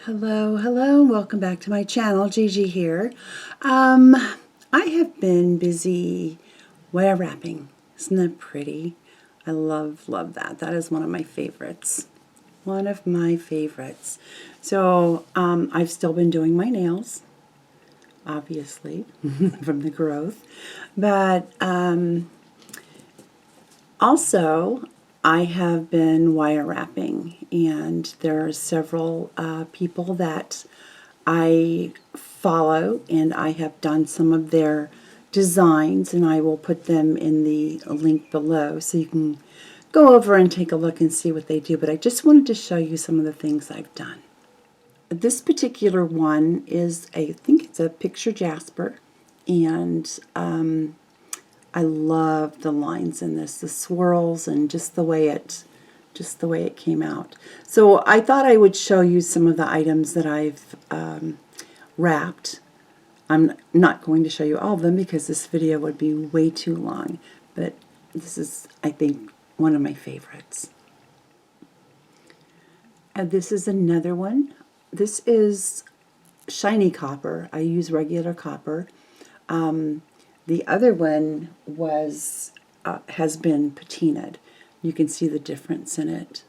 Hello, welcome back to my channel. Gigi here. I have been busy wire wrapping. Isn't that pretty? I love that. That is one of my favorites. One of my favorites. So I've still been doing my nails, obviously, from the growth. But also, I have been wire wrapping, and there are several people that I follow, and I have done some of their designs, and I will put them in the link below so you can go over and take a look and see what they do. But I just wanted to show you some of the things I've done. This particular one is I think it's a picture jasper, and I love the lines in this, the swirls, and just the way it came out. So I thought I would show you some of the items that I've wrapped. I'm not going to show you all of them because this video would be way too long, but this is, I think, one of my favorites. And this is another one. This is shiny copper. I use regular copper. The other one was has been patinaed. You can see the difference in it.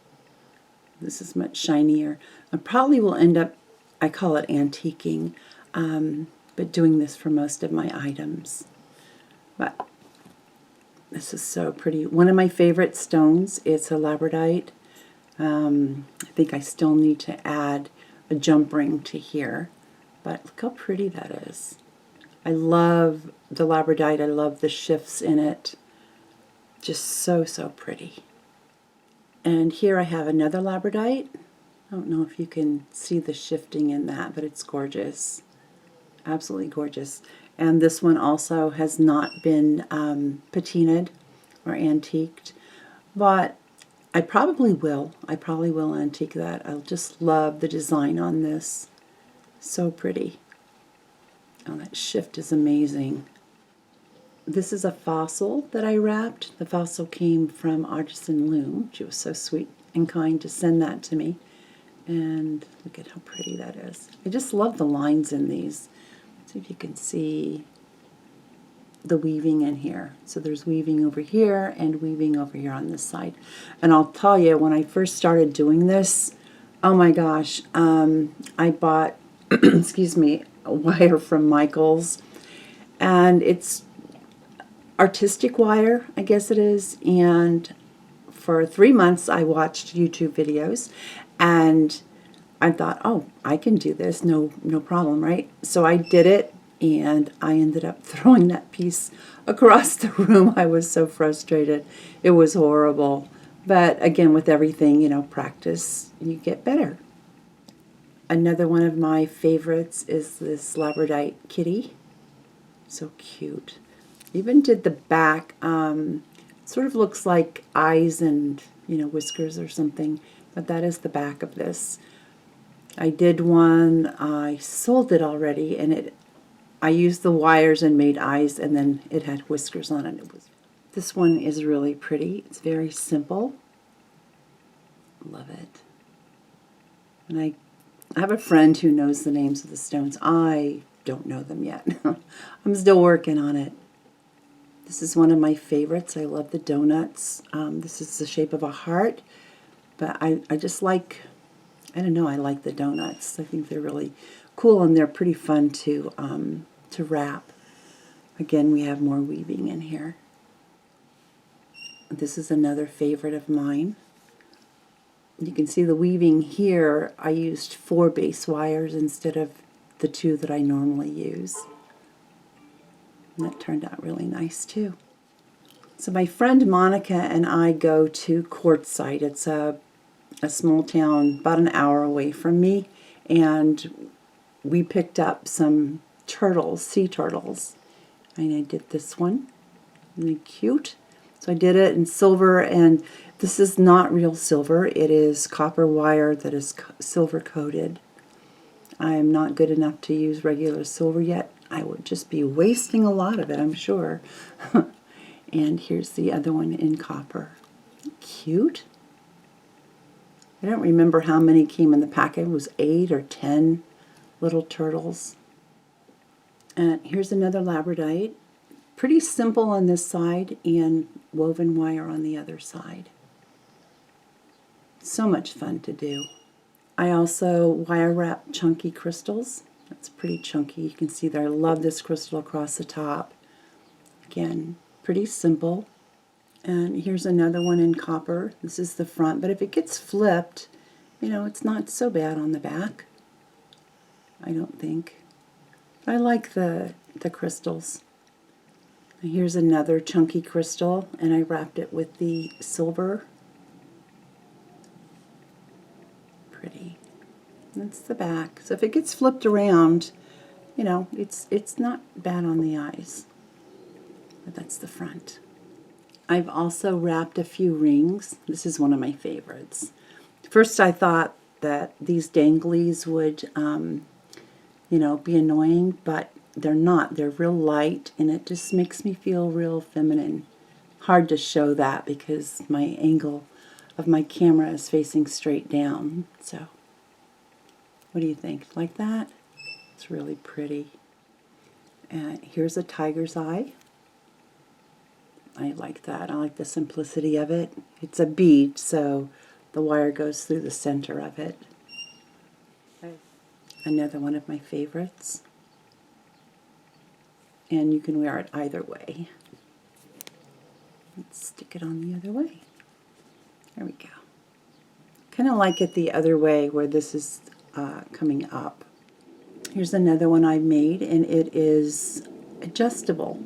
This is much shinier. I probably will end up, I call it antiquing, but doing this for most of my items. But this is so pretty. One of my favorite stones is a labradorite. I think I still need to add a jump ring to here, but look how pretty that is. I love the labradorite. I love the shifts in it. Just so pretty. And here I have another labradorite. I don't know if you can see the shifting in that, but it's gorgeous. Absolutely gorgeous. And this one also has not been patinaed or antiqued, but I probably will. I probably will antique that. I just love the design on this. So pretty. Oh, that shift is amazing. This is a fossil that I wrapped. The fossil came from Artisan Loom. She was so sweet and kind to send that to me. And look at how pretty that is. I just love the lines in these. Let's see if you can see the weaving in here. So there's weaving over here and weaving over here on this side. And I'll tell you, when I first started doing this, oh my gosh, I bought, excuse me, a wire from Michael's, and it's artistic wire, I guess it is, and for 3 months I watched YouTube videos, and I thought, oh, I can do this, no problem, right? So I did it, and I ended up throwing that piece across the room. I was so frustrated. It was horrible. But again, with everything, you know, practice, you get better. Another one of my favorites is this labradorite kitty. So cute. Even did the back. Sort of looks like eyes and, you know, whiskers or something. But that is the back of this. I did one. I sold it already, and I used the wires and made eyes, and then it had whiskers on it. This one is really pretty. It's very simple. Love it. And I have a friend who knows the names of the stones. I don't know them yet. I'm still working on it. This is one of my favorites. I love the donuts. This is the shape of a heart, but I just like, I don't know, I like the donuts. I think they're really cool, and they're pretty fun to wrap. Again, we have more weaving in here. This is another favorite of mine. You can see the weaving here. I used 4 base wires instead of the 2 that I normally use. And that turned out really nice too. So my friend Monica and I go to Quartzsite. It's a small town about an hour away from me, and we picked up some turtles, sea turtles. And I did this one. Really cute. So I did it in silver, and this is not real silver. It is copper wire that is silver coated. I am not good enough to use regular silver yet. I would just be wasting a lot of it, I'm sure. And here's the other one in copper. Cute. I don't remember how many came in the packet. It was 8 or 10 little turtles. And here's another labradorite. Pretty simple on this side and woven wire on the other side. So much fun to do. I also wire wrap chunky crystals. That's pretty chunky. You can see there. I love this crystal across the top. Again, pretty simple. And here's another one in copper. This is the front, but if it gets flipped, you know, it's not so bad on the back, I don't think. I like the crystals. Here's another chunky crystal, and I wrapped it with the silver. Pretty. That's the back. So if it gets flipped around, you know, it's not bad on the eyes. But that's the front. I've also wrapped a few rings. This is one of my favorites. First I thought that these danglies would, you know, be annoying, but they're not. They're real light, and it just makes me feel real feminine. Hard to show that because my angle of my camera is facing straight down. So, what do you think? Like that? It's really pretty. And here's a tiger's eye. I like that. I like the simplicity of it. It's a bead, so the wire goes through the center of it. Another one of my favorites. And you can wear it either way. Let's stick it on the other way. There we go. Kind of like it the other way where this is coming up. Here's another one I made, and it is adjustable.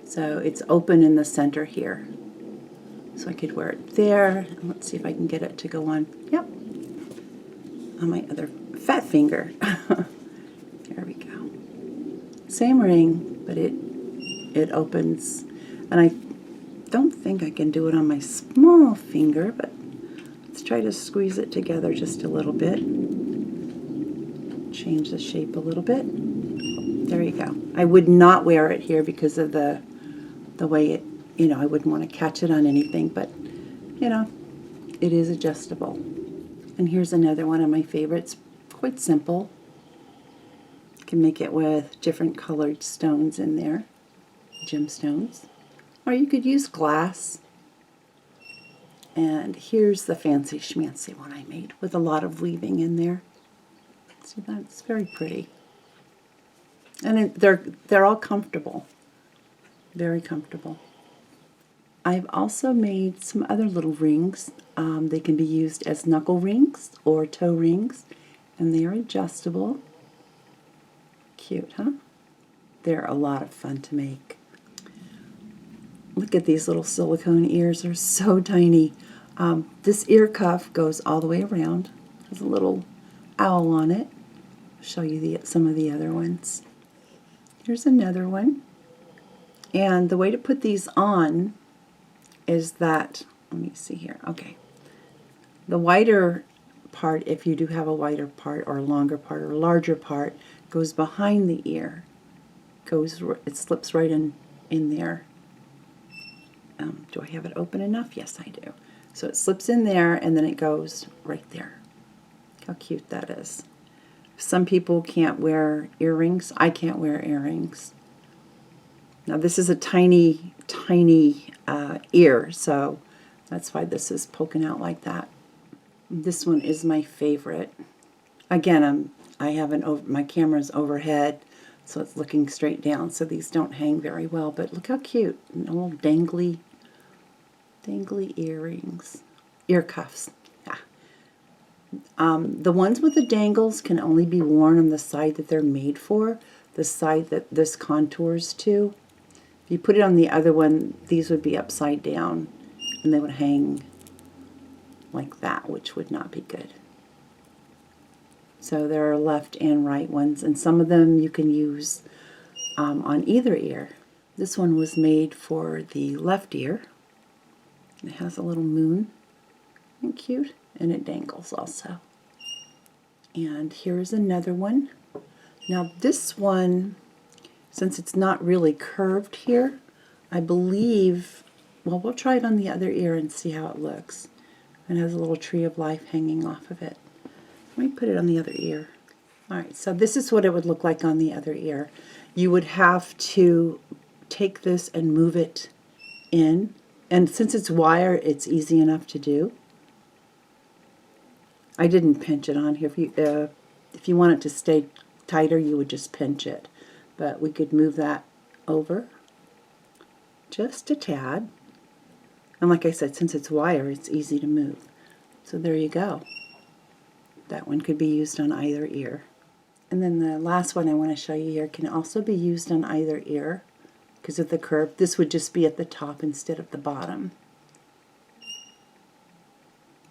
So it's open in the center here. So I could wear it there. Let's see if I can get it to go on. Yep. On my other fat finger. There we go. Same ring, but it opens. And I don't think I can do it on my small finger, but let's try to squeeze it together just a little bit. Change the shape a little bit. There you go. I would not wear it here because of the way it, you know, I wouldn't want to catch it on anything, but, you know, it is adjustable. And here's another one of my favorites. Quite simple. You can make it with different colored stones in there, gemstones. Or you could use glass. And here's the fancy schmancy one I made with a lot of weaving in there. See that? It's very pretty. And they're all comfortable. Very comfortable. I've also made some other little rings. They can be used as knuckle rings or toe rings, and they are adjustable. Cute, huh? They're a lot of fun to make. Look at these little silicone ears. They're so tiny. This ear cuff goes all the way around. There's a little owl on it. I'll show you some of the other ones. Here's another one. And the way to put these on is that, let me see here, okay. The wider part, if you do have a wider part or a longer part or a larger part, goes behind the ear. It slips right in there. Do I have it open enough? Yes, I do. So it slips in there and then it goes right there. How cute that is. Some people can't wear earrings. I can't wear earrings. Now this is a tiny, tiny ear, so that's why this is poking out like that. This one is my favorite. Again, my camera's overhead, so it's looking straight down, so these don't hang very well, but look how cute. Little dangly earrings. Ear cuffs. Yeah. The ones with the dangles can only be worn on the side that they're made for, the side that this contours to. If you put it on the other one, these would be upside down, and they would hang like that, which would not be good. So there are left and right ones, and some of them you can use on either ear. This one was made for the left ear. It has a little moon, and cute, and it dangles also. And here is another one. Now this one, since it's not really curved here, I believe, well, we'll try it on the other ear and see how it looks. and has a little tree of life hanging off of it. Let me put it on the other ear. Alright, so this is what it would look like on the other ear. You would have to take this and move it in, and since it's wire, it's easy enough to do. I didn't pinch it on here. If you want it to stay tighter, you would just pinch it. But we could move that over just a tad. And like I said, since it's wire, it's easy to move. So there you go. That one could be used on either ear. And then the last one I want to show you here can also be used on either ear because of the curve. This would just be at the top instead of the bottom.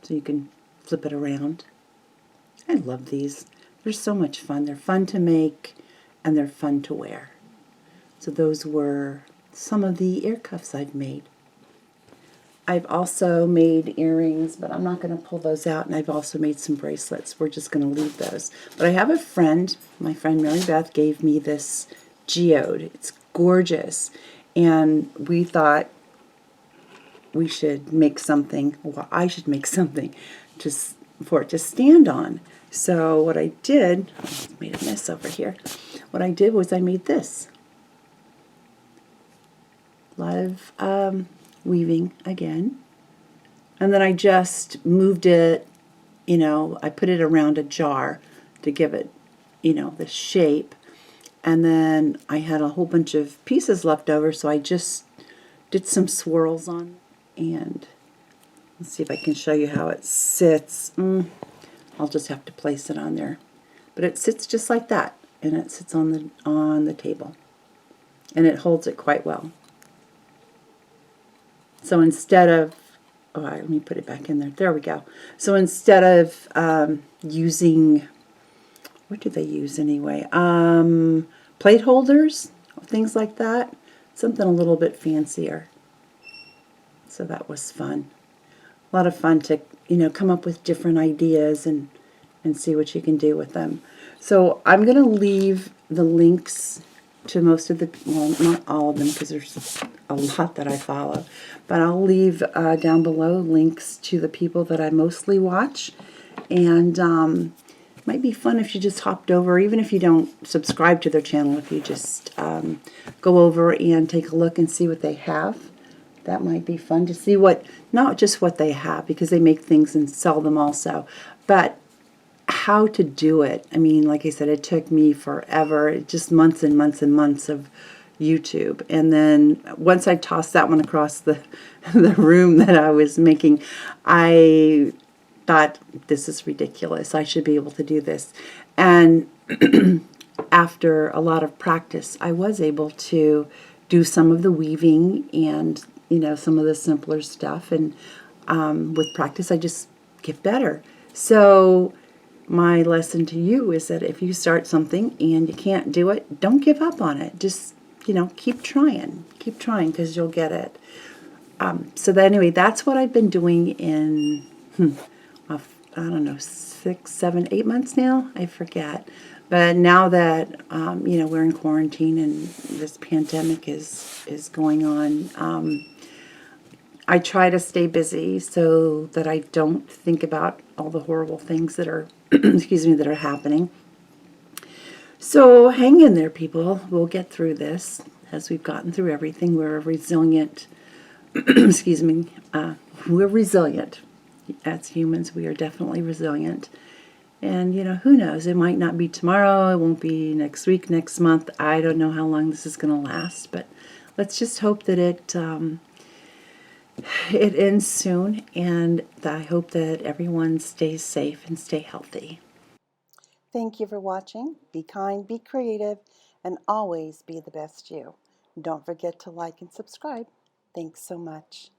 So you can flip it around. I love these. They're so much fun. They're fun to make and they're fun to wear. So those were some of the ear cuffs I've made. I've also made earrings, but I'm not going to pull those out, and I've also made some bracelets. We're just going to leave those. But I have a friend, my friend Mary Beth, gave me this geode. It's gorgeous, and we thought we should make something, well, I should make something just for it to stand on. So what I did, I made a mess over here. What I did was I made this. A lot of weaving again, and then I just moved it, I put it around a jar to give it, the shape, and then I had a whole bunch of pieces left over, so I just did some swirls on, and let's see if I can show you how it sits. I'll just have to place it on there, but it sits just like that, and it sits on the table, and it holds it quite well. So instead of, all right, let me put it back in there. There we go. So instead of using, what do they use anyway? Plate holders, things like that. Something a little bit fancier. So that was fun. A lot of fun to, come up with different ideas and see what you can do with them. So I'm going to leave the links to most of the, well, not all of them because there's a lot that I follow, but I'll leave down below links to the people that I mostly watch, and it might be fun if you just hopped over, even if you don't subscribe to their channel, if you just go over and take a look and see what they have. That might be fun to see not just what they have, because they make things and sell them also, but how to do it. I mean, like I said, it took me forever, just months and months and months of YouTube. And then once I tossed that one across the room that I was making, I thought, this is ridiculous. I should be able to do this. And after a lot of practice, I was able to do some of the weaving and, some of the simpler stuff. And with practice, I just get better. So my lesson to you is that if you start something and you can't do it, don't give up on it. Just, keep trying because you'll get it. So anyway, that's what I've been doing in, I don't know, 6, 7, 8 months now. I forget. But now that, we're in quarantine and this pandemic is going on, I try to stay busy so that I don't think about all the horrible things that are, excuse me, that are happening. So hang in there, people. We'll get through this. As we've gotten through everything, we're a resilient, excuse me, we're resilient. As humans, we are definitely resilient. And, who knows? It might not be tomorrow. It won't be next week, next month. I don't know how long this is going to last. But let's just hope that it ends soon. And I hope that everyone stays safe and stay healthy. Thank you for watching. Be kind, be creative, and always be the best you. Don't forget to like and subscribe. Thanks so much.